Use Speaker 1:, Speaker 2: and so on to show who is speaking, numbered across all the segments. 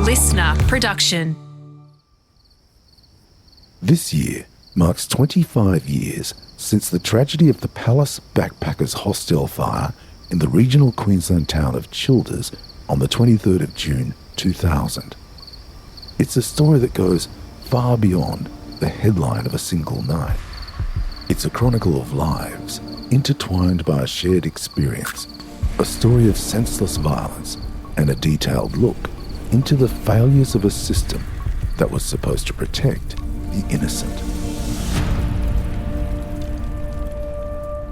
Speaker 1: LiSTNR production.
Speaker 2: This year marks 25 years since the tragedy of the Palace Backpackers Hostel fire in the regional Queensland town of Childers on the 23rd of June 2000. It's a story that goes far beyond the headline of a single night. It's a chronicle of lives intertwined by a shared experience, a story of senseless violence, and a detailed look into the failures of a system that was supposed to protect the innocent.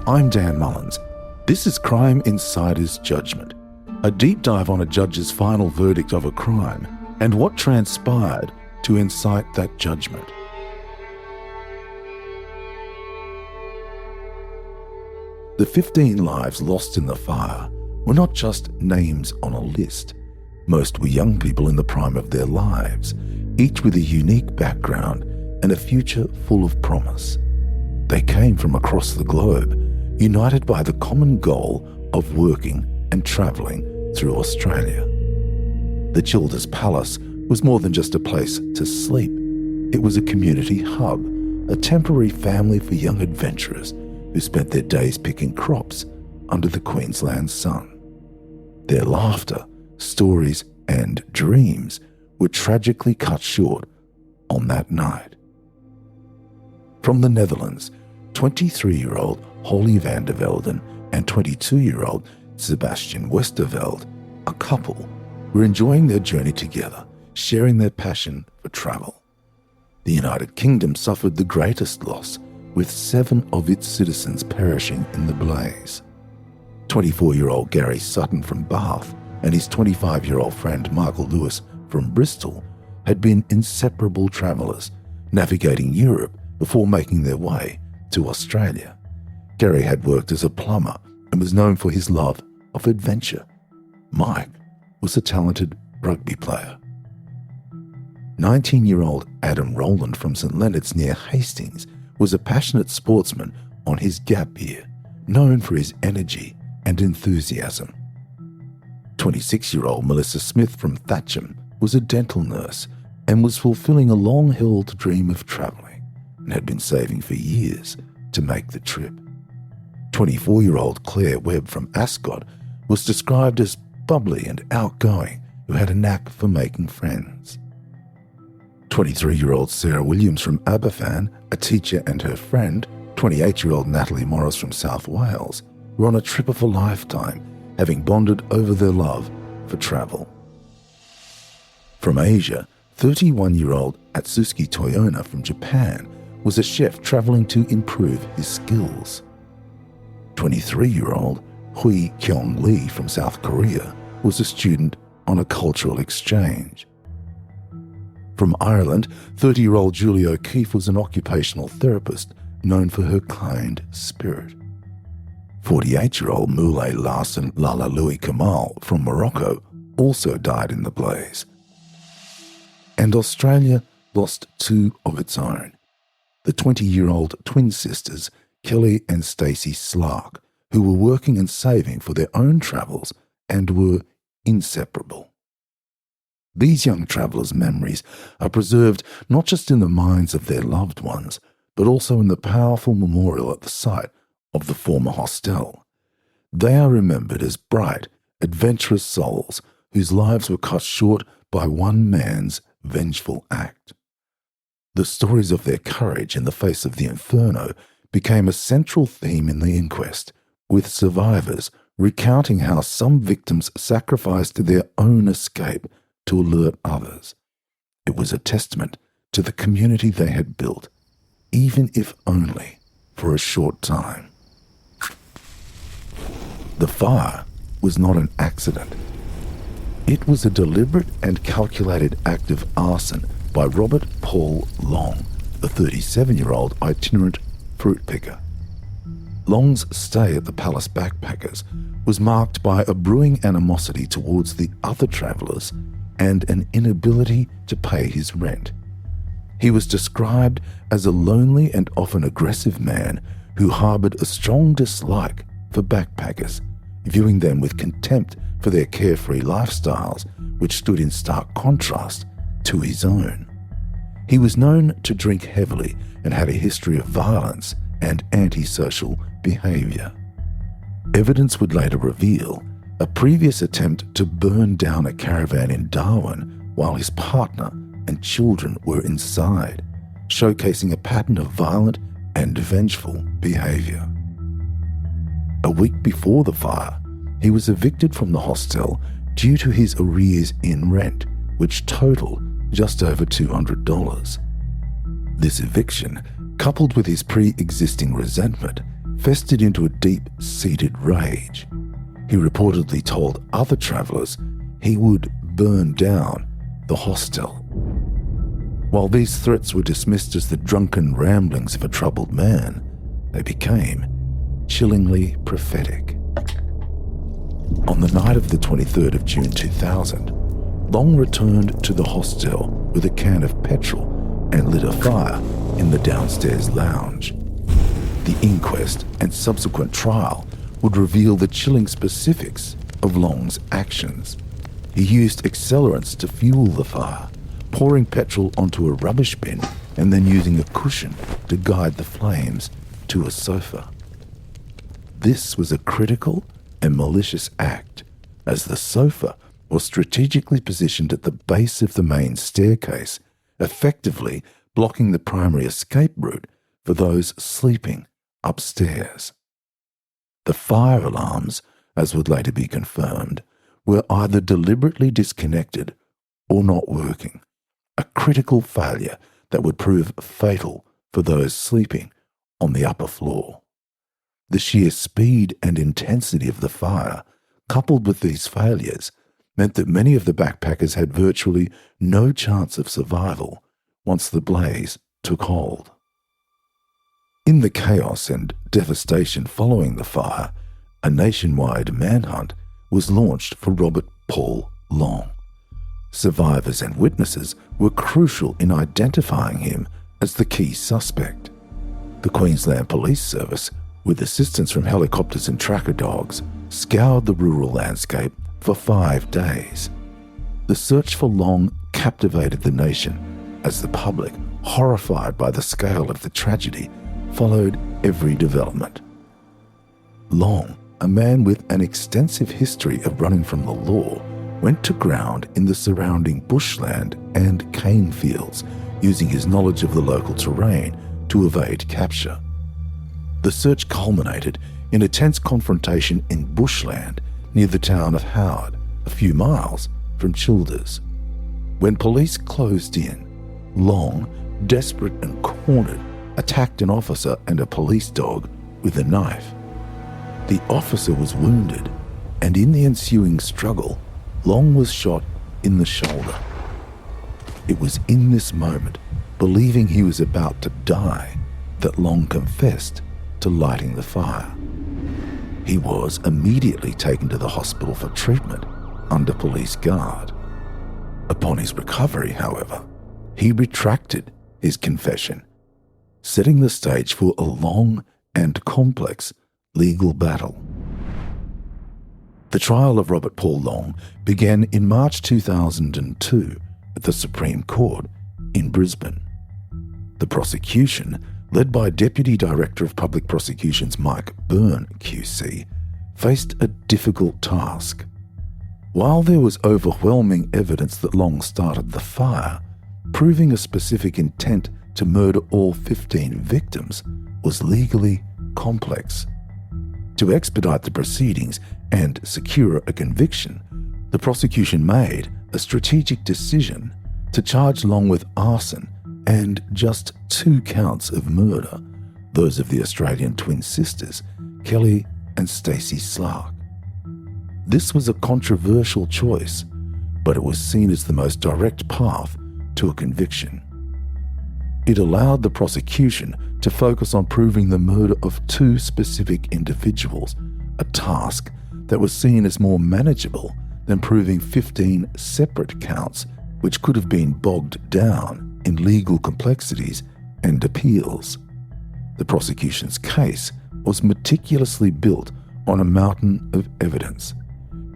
Speaker 2: I'm Dan Mullins. This is Crime Insider's Judgement, a deep dive on a judge's final verdict of a crime and what transpired to incite that judgment. The 15 lives lost in the fire were not just names on a list. Most were young people in the prime of their lives, each with a unique background and a future full of promise. They came from across the globe, united by the common goal of working and travelling through Australia. The Childers Palace was more than just a place to sleep. It was a community hub, a temporary family for young adventurers who spent their days picking crops under the Queensland sun. Their laughter, stories and dreams were tragically cut short on that night. From the Netherlands, 23-year-old Holly van der Velden and 22-year-old Sebastian Westerveld, a couple, were enjoying their journey together, sharing their passion for travel. The United Kingdom suffered the greatest loss, with 7 of its citizens perishing in the blaze. 24-year-old Gary Sutton from Bath and his 25-year-old friend Michael Lewis from Bristol had been inseparable travellers, navigating Europe before making their way to Australia. Gary had worked as a plumber and was known for his love of adventure. Mike was a talented rugby player. 19-year-old Adam Rowland from St Leonard's near Hastings was a passionate sportsman on his gap year, known for his energy and enthusiasm. 26-year-old Melissa Smith from Thatcham was a dental nurse and was fulfilling a long-held dream of travelling and had been saving for years to make the trip. 24-year-old Claire Webb from Ascot was described as bubbly and outgoing who had a knack for making friends. 23-year-old Sarah Williams from Aberfan, a teacher, and her friend, 28-year-old Natalie Morris from South Wales, were on a trip of a lifetime, having bonded over their love for travel. From Asia, 31-year-old Atsuki Toyona from Japan was a chef travelling to improve his skills. 23-year-old Hui Kyung Lee from South Korea was a student on a cultural exchange. From Ireland, 30-year-old Julie O'Keefe was an occupational therapist known for her kind spirit. 48-year-old Moulay Larsen Lala Louis Kamal from Morocco also died in the blaze. And Australia lost 2 of its own. The 20-year-old twin sisters Kelly and Stacey Slark, who were working and saving for their own travels and were inseparable. These young travellers' memories are preserved not just in the minds of their loved ones, but also in the powerful memorial at the site of the former hostel. They are remembered as bright, adventurous souls whose lives were cut short by one man's vengeful act. The stories of their courage in the face of the inferno became a central theme in the inquest, with survivors recounting how some victims sacrificed their own escape to alert others. It was a testament to the community they had built, even if only for a short time. The fire was not an accident. It was a deliberate and calculated act of arson by Robert Paul Long, a 37-year-old itinerant fruit picker. Long's stay at the Palace Backpackers was marked by a brewing animosity towards the other travellers and an inability to pay his rent. He was described as a lonely and often aggressive man who harboured a strong dislike for backpackers, viewing them with contempt for their carefree lifestyles, which stood in stark contrast to his own. He was known to drink heavily and had a history of violence and antisocial behaviour. Evidence would later reveal a previous attempt to burn down a caravan in Darwin while his partner and children were inside, showcasing a pattern of violent and vengeful behaviour. A week before the fire, he was evicted from the hostel due to his arrears in rent, which totaled just over $200. This eviction, coupled with his pre-existing resentment, festered into a deep-seated rage. He reportedly told other travellers he would burn down the hostel. While these threats were dismissed as the drunken ramblings of a troubled man, they became chillingly prophetic. On the night of the 23rd of June 2000, Long returned to the hostel with a can of petrol and lit a fire in the downstairs lounge. The inquest and subsequent trial would reveal the chilling specifics of Long's actions. He used accelerants to fuel the fire, pouring petrol onto a rubbish bin and then using a cushion to guide the flames to a sofa. This was a critical and malicious act, as the sofa was strategically positioned at the base of the main staircase, effectively blocking the primary escape route for those sleeping upstairs. The fire alarms, as would later be confirmed, were either deliberately disconnected or not working, a critical failure that would prove fatal for those sleeping on the upper floor. The sheer speed and intensity of the fire, coupled with these failures, meant that many of the backpackers had virtually no chance of survival once the blaze took hold. In the chaos and devastation following the fire, a nationwide manhunt was launched for Robert Paul Long. Survivors and witnesses were crucial in identifying him as the key suspect. The Queensland Police Service, with assistance from helicopters and tracker dogs, scoured the rural landscape for 5 days. The search for Long captivated the nation as the public, horrified by the scale of the tragedy, followed every development. Long, a man with an extensive history of running from the law, went to ground in the surrounding bushland and cane fields, using his knowledge of the local terrain to evade capture. The search culminated in a tense confrontation in bushland near the town of Howard, a few miles from Childers. When police closed in, Long, desperate and cornered, attacked an officer and a police dog with a knife. The officer was wounded, and in the ensuing struggle, Long was shot in the shoulder. It was in this moment, believing he was about to die, that Long confessed to lighting the fire. He was immediately taken to the hospital for treatment under police guard. Upon his recovery, however, he retracted his confession, setting the stage for a long and complex legal battle. The trial of Robert Paul Long began in March 2002 at the Supreme Court in Brisbane. The prosecution, led by Deputy Director of Public Prosecutions Mike Byrne QC, faced a difficult task. While there was overwhelming evidence that Long started the fire, proving a specific intent to murder all 15 victims was legally complex. To expedite the proceedings and secure a conviction, the prosecution made a strategic decision to charge Long with arson and just 2 counts of murder, those of the Australian twin sisters, Kelly and Stacey Slark. This was a controversial choice, but it was seen as the most direct path to a conviction. It allowed the prosecution to focus on proving the murder of 2 specific individuals, a task that was seen as more manageable than proving 15 separate counts, which could have been bogged down in legal complexities and appeals. The prosecution's case was meticulously built on a mountain of evidence.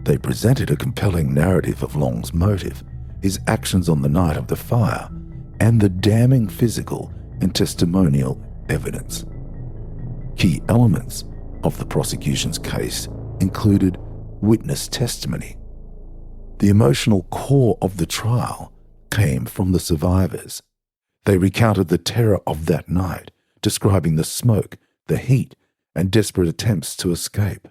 Speaker 2: They presented a compelling narrative of Long's motive, his actions on the night of the fire, and the damning physical and testimonial evidence. Key elements of the prosecution's case included witness testimony. The emotional core of the trial came from the survivors. They recounted the terror of that night, describing the smoke, the heat, and desperate attempts to escape.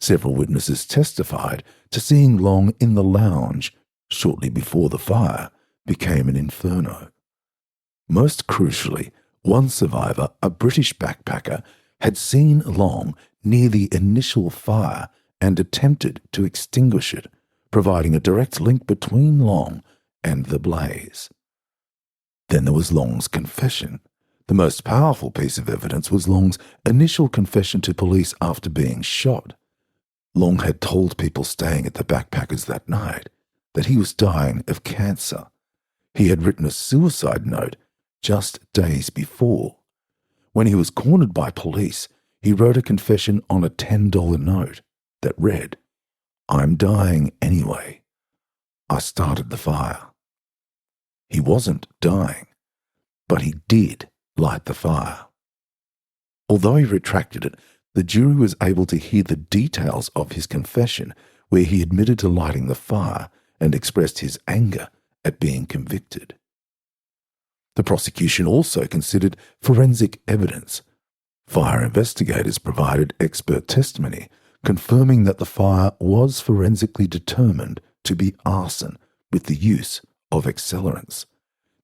Speaker 2: Several witnesses testified to seeing Long in the lounge shortly before the fire became an inferno. Most crucially, one survivor, a British backpacker, had seen Long near the initial fire and attempted to extinguish it, providing a direct link between Long and the blaze. Then there was Long's confession. The most powerful piece of evidence was Long's initial confession to police after being shot. Long had told people staying at the backpackers that night that he was dying of cancer. He had written a suicide note just days before. When he was cornered by police, he wrote a confession on a $10 note that read, "I'm dying anyway. I started the fire." He wasn't dying, but he did light the fire. Although he retracted it, the jury was able to hear the details of his confession, where he admitted to lighting the fire and expressed his anger at being convicted. The prosecution also considered forensic evidence. Fire investigators provided expert testimony, confirming that the fire was forensically determined to be arson with the use of accelerants.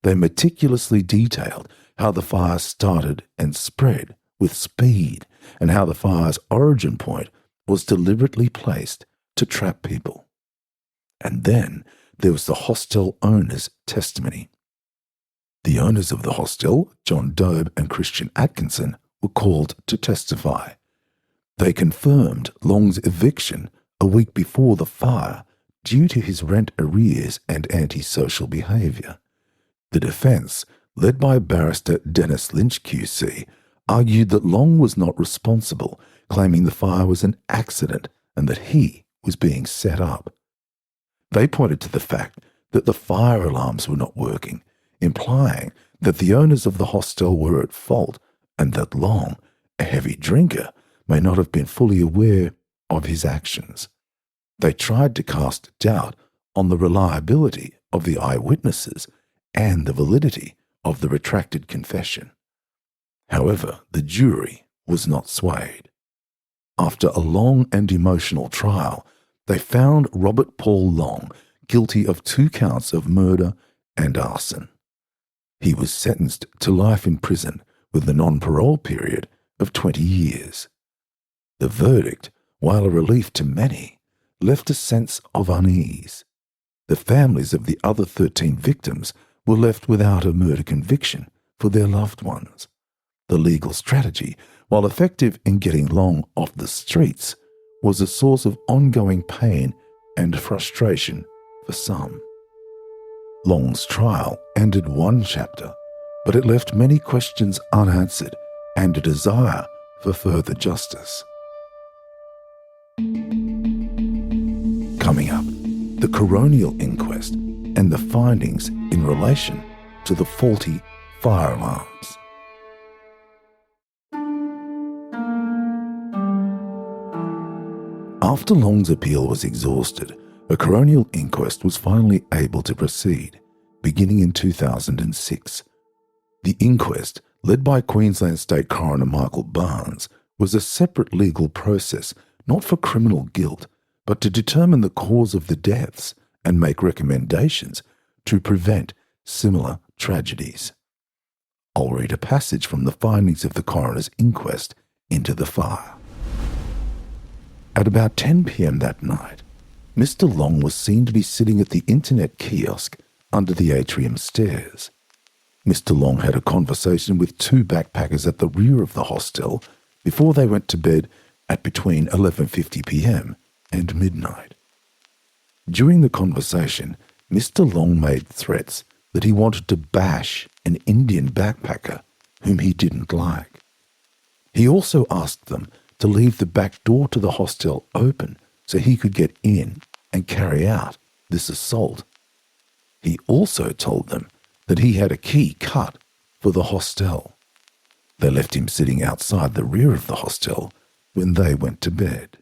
Speaker 2: They meticulously detailed how the fire started and spread with speed, and how the fire's origin point was deliberately placed to trap people. And then there was the hostel owner's testimony. The owners of the hostel, John Dobe and Christian Atkinson, were called to testify. They confirmed Long's eviction a week before the fire due to his rent arrears and antisocial behaviour. The defence, led by barrister Dennis Lynch QC, argued that Long was not responsible, claiming the fire was an accident and that he was being set up. They pointed to the fact that the fire alarms were not working, implying that the owners of the hostel were at fault and that Long, a heavy drinker, may not have been fully aware of his actions. They tried to cast doubt on the reliability of the eyewitnesses and the validity of the retracted confession. However, the jury was not swayed. After a long and emotional trial, they found Robert Paul Long guilty of 2 counts of murder and arson. He was sentenced to life in prison with a non-parole period of 20 years. The verdict, while a relief to many, left a sense of unease. The families of the other 13 victims were left without a murder conviction for their loved ones. The legal strategy, while effective in getting Long off the streets, was a source of ongoing pain and frustration for some. Long's trial ended one chapter, but it left many questions unanswered and a desire for further justice. Coming up, the coronial inquest and the findings in relation to the faulty fire alarms. After Long's appeal was exhausted, a coronial inquest was finally able to proceed, beginning in 2006. The inquest, led by Queensland State Coroner Michael Barnes, was a separate legal process not for criminal guilt, but to determine the cause of the deaths and make recommendations to prevent similar tragedies. I'll read a passage from the findings of the coroner's inquest into the fire. At about 10 p.m. that night, Mr. Long was seen to be sitting at the internet kiosk under the atrium stairs. Mr. Long had a conversation with 2 backpackers at the rear of the hostel before they went to bed at between 11:50 p.m. and midnight. During the conversation, Mr. Long made threats that he wanted to bash an Indian backpacker whom he didn't like. He also asked them to leave the back door to the hostel open so he could get in and carry out this assault. He also told them that he had a key cut for the hostel. They left him sitting outside the rear of the hostel when they went to bed.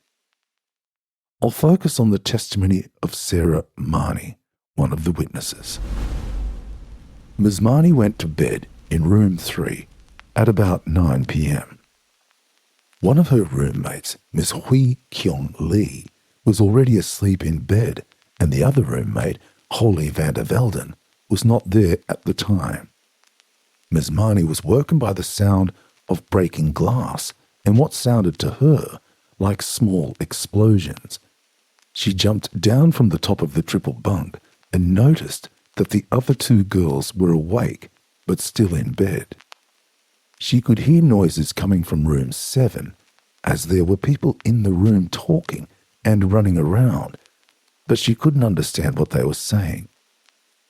Speaker 2: I'll focus on the testimony of Sarah Marnie, one of the witnesses. Ms. Marnie went to bed in room 3 at about 9 p.m. One of her roommates, Ms. Hui Kyung Lee, was already asleep in bed, and the other roommate, Holly van der Velden, was not there at the time. Ms. Marnie was woken by the sound of breaking glass and what sounded to her like small explosions. She jumped down from the top of the triple bunk and noticed that the other 2 girls were awake but still in bed. She could hear noises coming from room 7 as there were people in the room talking and running around, but she couldn't understand what they were saying.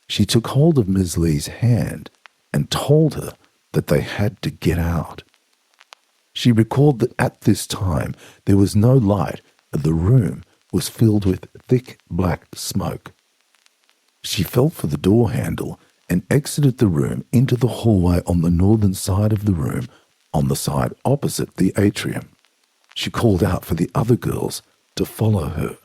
Speaker 2: She took hold of Ms. Lee's hand and told her that they had to get out. She recalled that at this time there was no light and the room was filled with thick black smoke. She felt for the door handle and exited the room into the hallway on the northern side of the room, on the side opposite the atrium. She called out for the other girls to follow her.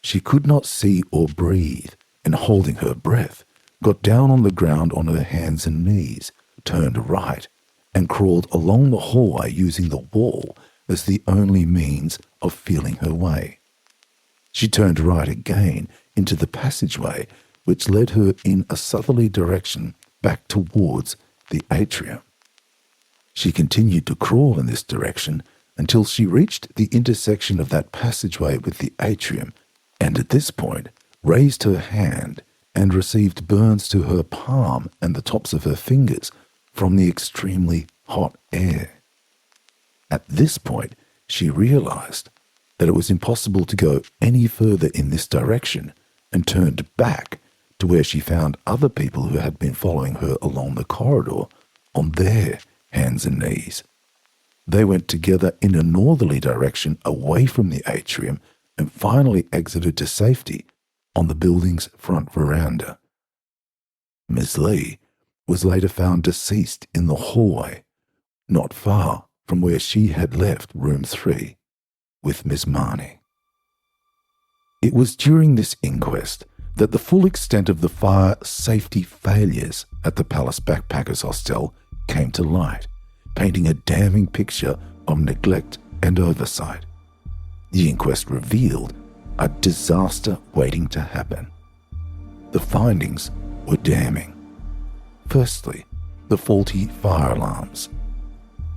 Speaker 2: She could not see or breathe, and holding her breath, got down on the ground on her hands and knees, turned right, and crawled along the hallway using the wall as the only means of feeling her way. She turned right again into the passageway, which led her in a southerly direction back towards the atrium. She continued to crawl in this direction until she reached the intersection of that passageway with the atrium, and at this point raised her hand and received burns to her palm and the tops of her fingers from the extremely hot air. At this point, she realized that it was impossible to go any further in this direction and turned back to where she found other people who had been following her along the corridor on their hands and knees. They went together in a northerly direction away from the atrium and finally exited to safety on the building's front veranda. Ms. Lee was later found deceased in the hallway, not far from where she had left room 3 with Ms. Marnie. It was during this inquest that the full extent of the fire safety failures at the Palace Backpackers Hostel came to light, painting a damning picture of neglect and oversight. The inquest revealed a disaster waiting to happen. The findings were damning. Firstly, the faulty fire alarms.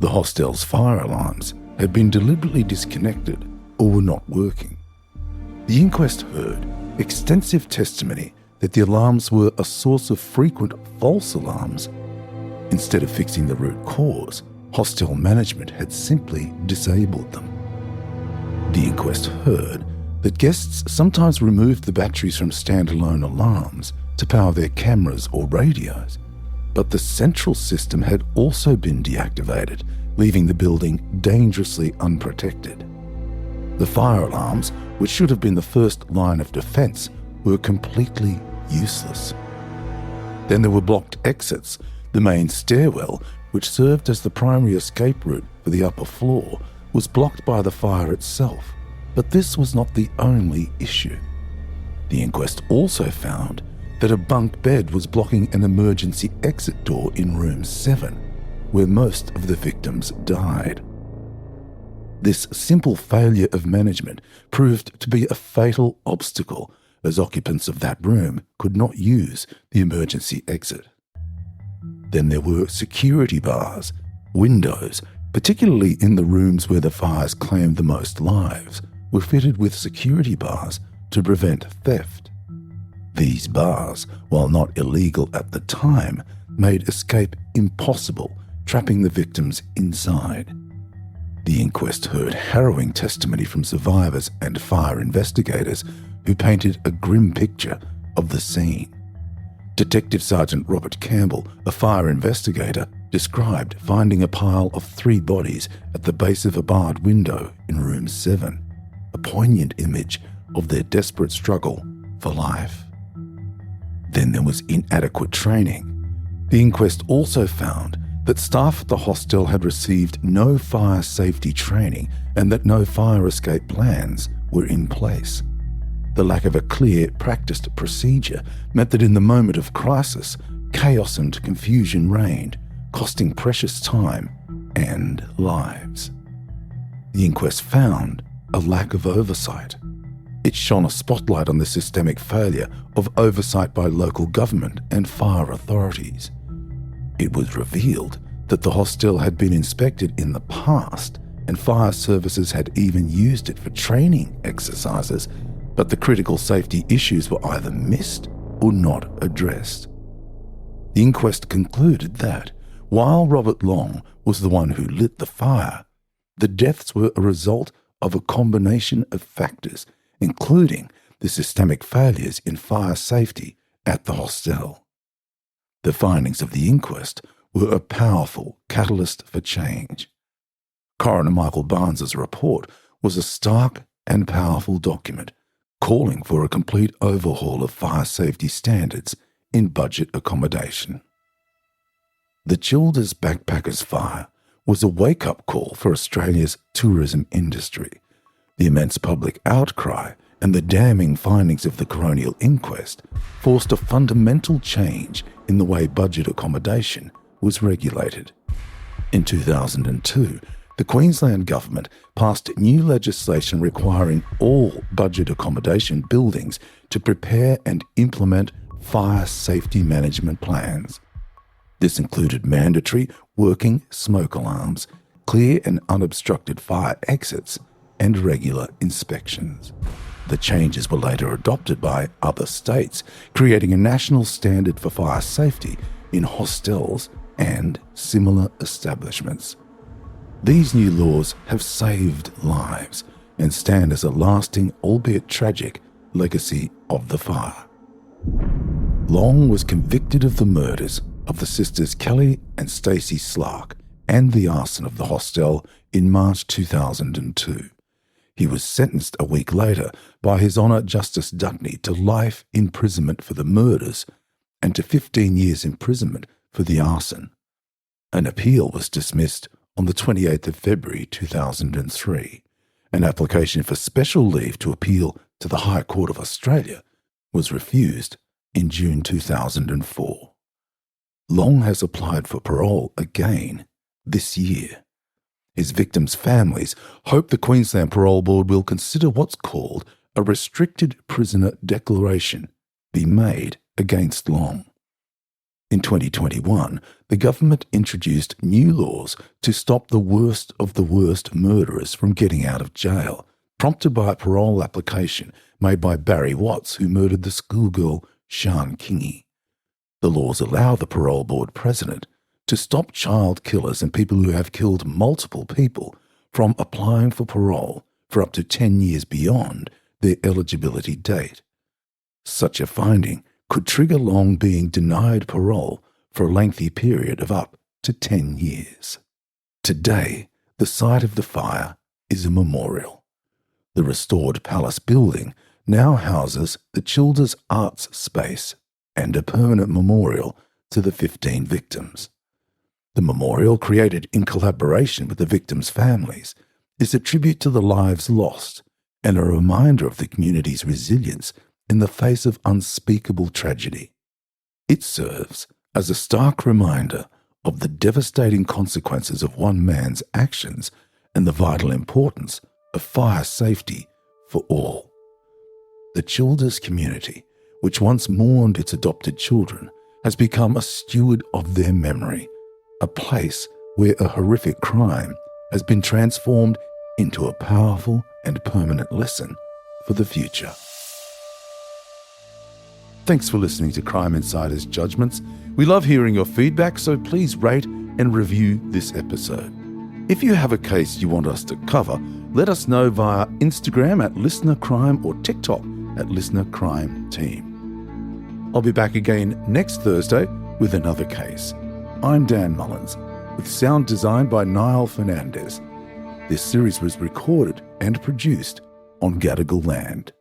Speaker 2: The hostel's fire alarms had been deliberately disconnected or were not working. The inquest heard extensive testimony that the alarms were a source of frequent false alarms. Instead of fixing the root cause, hostel management had simply disabled them. The inquest heard that guests sometimes removed the batteries from standalone alarms to power their cameras or radios, but the central system had also been deactivated, leaving the building dangerously unprotected. The fire alarms, which should have been the first line of defense, were completely useless. Then there were blocked exits. The main stairwell, which served as the primary escape route for the upper floor, was blocked by the fire itself, but this was not the only issue. The inquest also found that a bunk bed was blocking an emergency exit door in room 7, where most of the victims died. This simple failure of management proved to be a fatal obstacle, as occupants of that room could not use the emergency exit. Then there were security bars. Windows, particularly in the rooms where the fires claimed the most lives, were fitted with security bars to prevent theft. These bars, while not illegal at the time, made escape impossible, trapping the victims inside. The inquest heard harrowing testimony from survivors and fire investigators who painted a grim picture of the scene. Detective Sergeant Robert Campbell, a fire investigator, described finding a pile of 3 bodies at the base of a barred window in room 7, a poignant image of their desperate struggle for life. Then there was inadequate training. The inquest also found that staff at the hostel had received no fire safety training and that no fire escape plans were in place. The lack of a clear, practiced procedure meant that in the moment of crisis, chaos and confusion reigned, costing precious time and lives. The inquest found a lack of oversight. It shone a spotlight on the systemic failure of oversight by local government and fire authorities. It was revealed that the hostel had been inspected in the past and fire services had even used it for training exercises, but the critical safety issues were either missed or not addressed. The inquest concluded that, while Robert Long was the one who lit the fire, the deaths were a result of a combination of factors, including the systemic failures in fire safety at the hostel. The findings of the inquest were a powerful catalyst for change. Coroner Michael Barnes's report was a stark and powerful document calling for a complete overhaul of fire safety standards in budget accommodation. The Childers Backpackers Fire was a wake-up call for Australia's tourism industry. The immense public outcry and the damning findings of the coronial inquest forced a fundamental change in the way budget accommodation was regulated. In 2002, the Queensland government passed new legislation requiring all budget accommodation buildings to prepare and implement fire safety management plans. This included mandatory working smoke alarms, clear and unobstructed fire exits, and regular inspections. The changes were later adopted by other states, creating a national standard for fire safety in hostels and similar establishments. These new laws have saved lives and stand as a lasting, albeit tragic, legacy of the fire. Long was convicted of the murders of the sisters Kelly and Stacey Slark and the arson of the hostel in March 2002. He was sentenced a week later by His Honour Justice Dutney to life imprisonment for the murders and to 15 years imprisonment for the arson. An appeal was dismissed on the 28th of February 2003. An application for special leave to appeal to the High Court of Australia was refused in June 2004. Long has applied for parole again this year. His victims' families hope the Queensland Parole Board will consider what's called a restricted prisoner declaration be made against Long. In 2021, the government introduced new laws to stop the worst of the worst murderers from getting out of jail, prompted by a parole application made by Barry Watts, who murdered the schoolgirl Sian Kingi. The laws allow the parole board president to stop child killers and people who have killed multiple people from applying for parole for up to 10 years beyond their eligibility date. Such a finding could trigger Long being denied parole for a lengthy period of up to 10 years. Today, the site of the fire is a memorial. The restored palace building now houses the Childers Arts Space and a permanent memorial to the 15 victims. The memorial, created in collaboration with the victims' families, is a tribute to the lives lost and a reminder of the community's resilience in the face of unspeakable tragedy. It serves as a stark reminder of the devastating consequences of one man's actions and the vital importance of fire safety for all. The Childers community, which once mourned its adopted children, has become a steward of their memory, a place where a horrific crime has been transformed into a powerful and permanent lesson for the future. Thanks for listening to Crime Insider's Judgements. We love hearing your feedback, so please rate and review this episode. If you have a case you want us to cover, let us know via Instagram at LiSTNR Crime or TikTok at LiSTNR Crime Team. I'll be back again next Thursday with another case. I'm Dan Mullins, with sound design by Niall Fernandez. This series was recorded and produced on Gadigal land.